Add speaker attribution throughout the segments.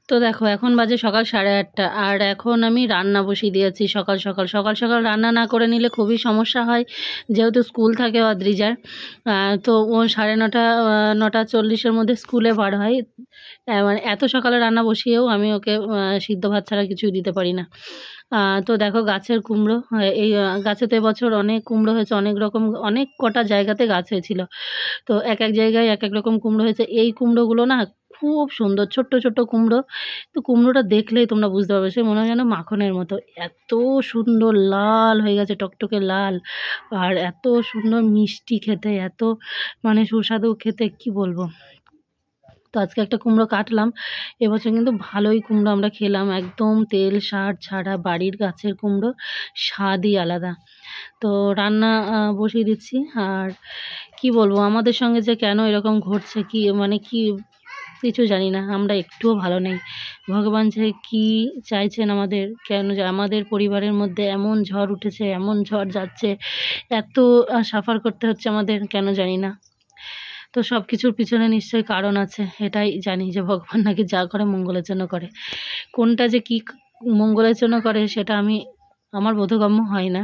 Speaker 1: তো দেখো এখন বাজে সকাল 8:30 আর এখন আমি রান্না বসিয়ে দিয়েছি। সকাল সকাল সকাল সকাল রান্না না করে নিলে খুবই সমস্যা হয়, যেহেতু স্কুল থাকে অদ্রিজার। তো ও 9:30 9:40-এর মধ্যে স্কুলে বার হয়। মানে এত সকালে রান্না বসিয়েও আমি ওকে সিদ্ধ ভাত ছাড়া কিছুই দিতে পারি না। তো দেখো গাছের কুমড়ো, এই গাছে তো এবছর অনেক কুমড়ো হয়েছে, অনেক রকম অনেক কটা জায়গাতে গাছ হয়েছিল। তো এক এক জায়গায় এক এক রকম কুমড়ো হয়েছে। এই কুমড়োগুলো না খুব সুন্দর, ছোট্ট ছোট্ট কুমড়ো। তো কুমড়োটা দেখলেই তোমরা বুঝতে পারবে, সে মনে হয় যেন মাখনের মতো, এত সুন্দর লাল হয়ে গেছে, টকটকে লাল, আর এত সুন্দর মিষ্টি খেতে, এত মানে সুস্বাদু খেতে, কি বলবো। তো আজকে একটা কুমড়ো কাটলাম। এবছর কিন্তু ভালোই কুমড়ো আমরা খেলাম, একদম তেল সার ছাড়া বাড়ির গাছের কুমড়ো, স্বাদই আলাদা। তো রান্না বসিয়ে দিচ্ছি। আর কি বলবো, আমাদের সঙ্গে যে কেন এরকম ঘটছে, কি মানে কি কিছু জানি না, আমরা একটুও ভালো নেই। ভগবান যে কি চাইছেন আমাদের, কেন যে আমাদের পরিবারের মধ্যে এমন ঝড় উঠেছে, এমন ঝড় যাচ্ছে, এত সাফার করতে হচ্ছে আমাদের, কেন জানি না। তো সব কিছুর পিছনে নিশ্চয়ই কারণ আছে, এটাই জানি যে ভগবান নাকি যা করে মঙ্গলের জন্য করে। কোনটা যে কি মঙ্গলের জন্য করে সেটা আমার বোধগম্য হয় না।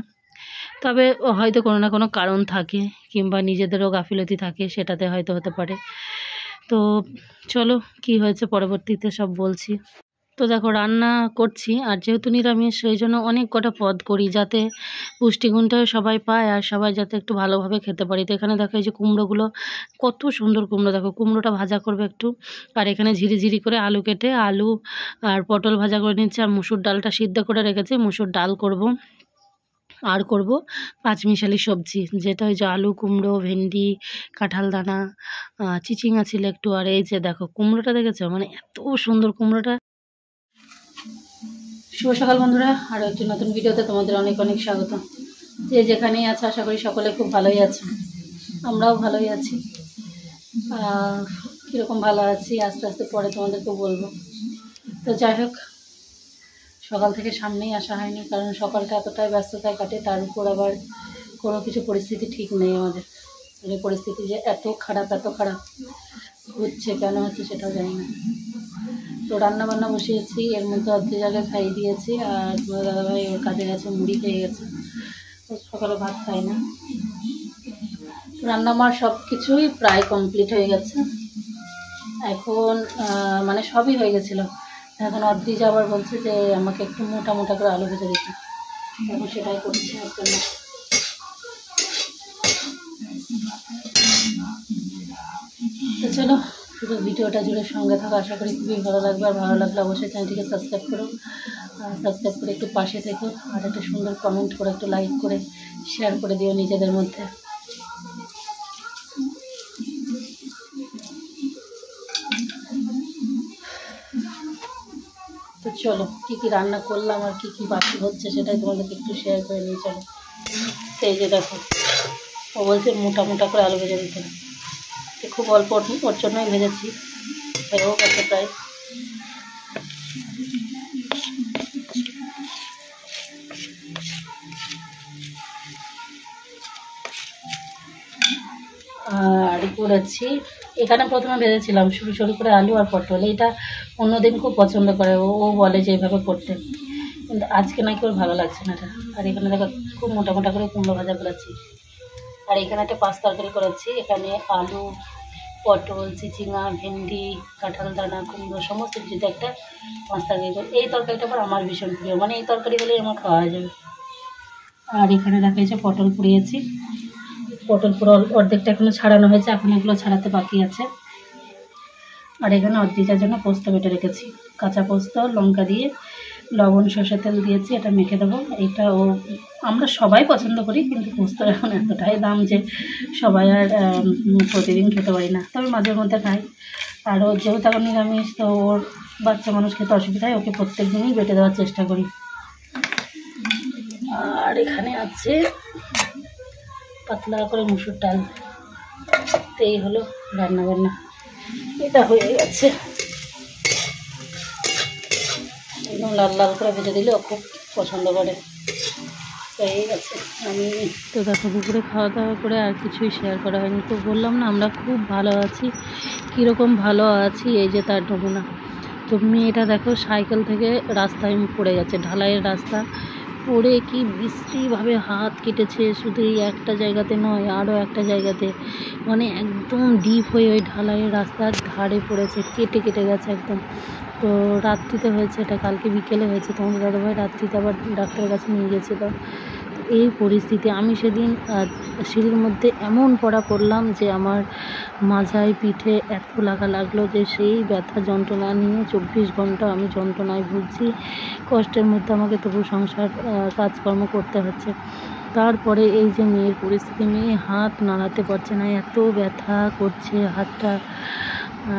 Speaker 1: তবে হয়তো কোনো না কোনো কারণ থাকে, কিংবা নিজেদেরও গাফিলতি থাকে, সেটাতে হয়তো হতে পারে। তো চলো, কি হয়েছে পরবর্তীতে সব বলছি। তো দেখো রান্না করছি, আর যেহেতু নিরামিষ সেই জন্য অনেক কটা পদ করি, যাতে পুষ্টিগুণটাও সবাই পায় আর সবাই যাতে একটু ভালোভাবে খেতে পারি। তো এখানে দেখো এই যে কুমড়োগুলো, কত সুন্দর কুমড়ো, দেখো কুমড়োটা ভাজা করবে একটু। আর এখানে ঝিরিঝিরি করে আলু কেটে, আলু আর পটল ভাজা করে নিচ্ছে, আর মুসুর ডালটা সিদ্ধ করে রেখেছি, মুসুর ডাল করব। আর করব পাঁচমিশালি সবজি, যেটা ওই যে আলু, কুমড়ো, ভেন্ডি, কাঁঠাল দানা, চিচিঙ্গা ছিল একটু। আর এই যে দেখো কুমড়োটা, দেখেছো মানে এত সুন্দর কুমড়োটা। শুভ সকাল বন্ধুরা, আরও একটি নতুন ভিডিওতে তোমাদের অনেক অনেক স্বাগত। যে যেখানেই আছে আশা করি সকলে খুব ভালোই আছে, আমরাও ভালোই আছি। কীরকম ভালো আছি আস্তে আস্তে পরে তোমাদেরকে বলবো। তো যাই হোক, সকাল থেকে সামনেই আসা হয়নি, কারণ সকালটা এতটাই ব্যস্ততায় কাটে, তার উপর আবার কোনো কিছু পরিস্থিতি ঠিক নেই আমাদের। এই পরিস্থিতি যে এত খারাপ হচ্ছে, কেন হচ্ছে সেটাও জানি না। তো রান্না বান্না বসিয়েছি, এর মধ্যে অর্ধেক জায়গায় খাইয়ে দিয়েছি, আর তোমার দাদাভাই ওর কাজে গেছে, মুড়ি খেয়ে গেছে, সকালে ভাত খাই না। রান্না আমার সব কিছুই প্রায় কমপ্লিট হয়ে গেছে এখন, মানে সবই হয়ে গেছিলো। এখন অদ্রিজা আবার বলছে যে আমাকে একটু মোটা মোটা করে আলু ভেজে দিতে, এখন সেটাই করছি ওর জন্য। তো চলো, পুরো ভিডিওটা জুড়ে সঙ্গে থাকা, আশা করি খুবই ভালো লাগবে। আর ভালো লাগলে অবশ্যই চ্যানেলটিকে সাবস্ক্রাইব করো, সাবস্ক্রাইব করে একটু পাশে থেকো, আর একটা সুন্দর কমেন্ট করে, একটু লাইক করে শেয়ার করে দিও নিজেদের মধ্যে। তো চলো, কী কী রান্না করলাম আর কী কী বাকি হচ্ছে সেটাই তোমাদেরকে একটু শেয়ার করে নিয়ে চলো। তো এই যে দেখো, ও বলছে মোটা মোটা করে আলু ভেজে দিতে, খুব অল্প ওর জন্যই ভেজেছি, হয়েও গেছে প্রায়। আর করেছি, এখানে প্রথমে ভেজেছিলাম সরু সরু করে আলু আর পটল, এটা অন্যদিন খুব পছন্দ করে, ও বলে যে এইভাবে করতে, কিন্তু আজকে নাকি ওর ভালো লাগছে না এটা। আর এখানে দেখো খুব মোটা মোটা করে কুমড়ো ভাজা করেছি। আর এখানে একটা পাঁচ তরকারি করেছি, এখানে আলু, পটল, চিচিঙ্গা, ভেন্ডি, কাঁঠাল দানা, কুমড়ো সমস্ত কিছুতে একটা পাঁচ তরকারি করে। এই তরকারিটা আবার আমার ভীষণ প্রিয়, মানে এই তরকারি হলেই আমার খাওয়া হয়ে যাবে। আর এখানে দেখাইছে পটল পুড়িয়েছি, পটল পুরো অর্ধেকটা এখনো ছাড়ানো হয়েছে, এখন এগুলো ছাড়াতে বাকি আছে। আর এখানে অর্ধেকটার জন্য পোস্ত বেটে রেখেছি, কাঁচা পোস্ত লঙ্কা দিয়ে লবণ সর্ষের তেল দিয়েছি, এটা মেখে দেবো। এইটা আমরা সবাই পছন্দ করি, কিন্তু পোস্তর এখন এতটাই দাম যে সবাই আর প্রতিদিন খেতে পারি না, তবে মাঝে মধ্যে খাই। আর ও যেহেতু এখন নিরামিষ, তো ওর বাচ্চা মানুষ খেতে অসুবিধা হয়, ওকে প্রত্যেক দিনই বেটে দেওয়ার চেষ্টা করি। আর এখানে আছে পাতলা করে মুসুর ডাল। তো এই হলো রান্না বান্না, এটা হয়ে গেছে। একদম লাল লাল করে ভেজে দিলে ও খুব পছন্দ করে। হয়ে গেছে। আমি তো দেখো দুপুরে খাওয়া দাওয়া করে আর কিছুই শেয়ার করা হয়নি। তো বললাম না আমরা খুব ভালো আছি, কীরকম ভালো আছি এই যে তার নমুনা। তো মেয়েটা দেখো সাইকেল থেকে রাস্তায় পড়ে গেছে, ঢালাইয়ের রাস্তা, পড়ে কি বিশ্রীভাবে হাত কেটেছে। শুধু এই একটা জায়গাতে নয়, আরও একটা জায়গাতে, মানে একদম ডিপ হয়ে ওই ঢালাইয়ের রাস্তার ধারে পড়েছে, কেটে কেটে গেছে একদম। তো রাত্রিতে হয়েছে এটা, কালকে বিকেলে হয়েছে। তোমাদের দাদাভাই রাত্রিতে আবার ডাক্তারের কাছে নিয়ে গেছিলো। এই পরিস্থিতি আমি সেদিন সিঁড়ির মধ্যে এমন পড়লাম যে আমার মাজায় পিঠে এত লাগলো যে সেই ব্যথা যন্ত্রণা নিয়ে 24 ঘন্টা আমি যন্ত্রণায় ভুগছি। কষ্টের মধ্যে আমাকে তবু সংসার কাজকর্ম করতে হচ্ছে। তারপরে এই যে মেয়ের পরিস্থিতি, মেয়ে হাত নাড়াতে পারছে না, এত ব্যথা করছে হাতটা,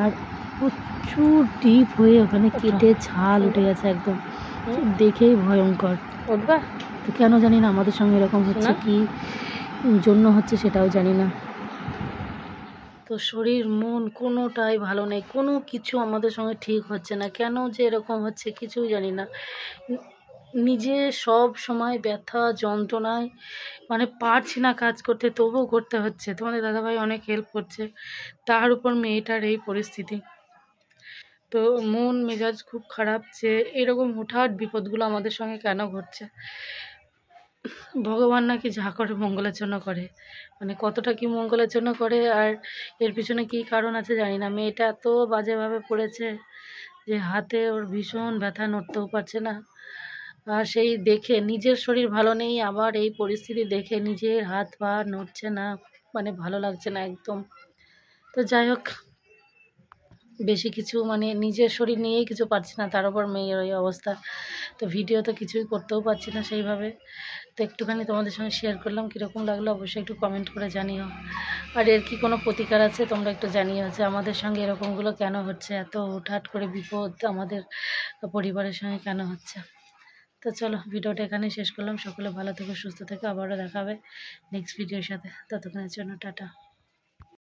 Speaker 1: আর প্রচুর ডিপ হয়ে ওখানে কেটে ছাল উঠে গেছে একদম, দেখেই ভয়ঙ্কর। উঠবা তো কেন জানি না আমাদের সঙ্গে এরকম হচ্ছে, কি জন্য হচ্ছে সেটাও জানি না। তো শরীর মন কোনোটাই ভালো নেই, কোনো কিছু আমাদের সঙ্গে ঠিক হচ্ছে না, কেন যে এরকম হচ্ছে কিছুই জানি না। নিজে সব সময় ব্যথা যন্ত্রণায় মানে পারছি না কাজ করতে, তবুও করতে হচ্ছে। তোমাদের দাদাভাই অনেক হেল্প করছে, তার উপর মেয়েটার এই পরিস্থিতি। তো মন মেজাজ খুব খারাপ যে এরকম হুটহাট বিপদগুলো আমাদের সঙ্গে কেন ঘটছে। ভগবান নাকি যা করে মঙ্গলের জন্য করে, মানে কতটা কি মঙ্গলের জন্য করে আর এর পিছনে কি কারণ আছে জানি না। মেয়েটা এত বাজেভাবে পড়েছে যে হাতে ওর ভীষণ ব্যথা, নড়তেও পারছে না। আর সেই দেখে নিজের শরীর ভালো নেই, আবার এই পরিস্থিতি দেখে নিজের হাত পা নড়ছে না, মানে ভালো লাগছে না একদম। তো যাই হোক, বেশি কিছু মানে নিজের শরীর নিয়েই কিছু পারছি না, তার উপর মেয়ের ওই অবস্থা। তো ভিডিও তো কিছুই করতেও পারছি না সেইভাবে। তো একটুখানি তোমাদের সঙ্গে শেয়ার করলাম, কীরকম লাগলো অবশ্যই একটু কমেন্ট করে জানিও। আর এর কি কোনো প্রতিকার আছে তোমরা একটু জানিও, যে আমাদের সঙ্গে এরকমগুলো কেন হচ্ছে, এত হুটহাট করে বিপদ আমাদের পরিবারের সঙ্গে কেন হচ্ছে। তো চলো ভিডিওটা এখানেই শেষ করলাম। সকলে ভালো থেকো, সুস্থ থেকো, আবারও দেখা হবে নেক্সট ভিডিওর সাথে। ততক্ষণের জন্য টাটা।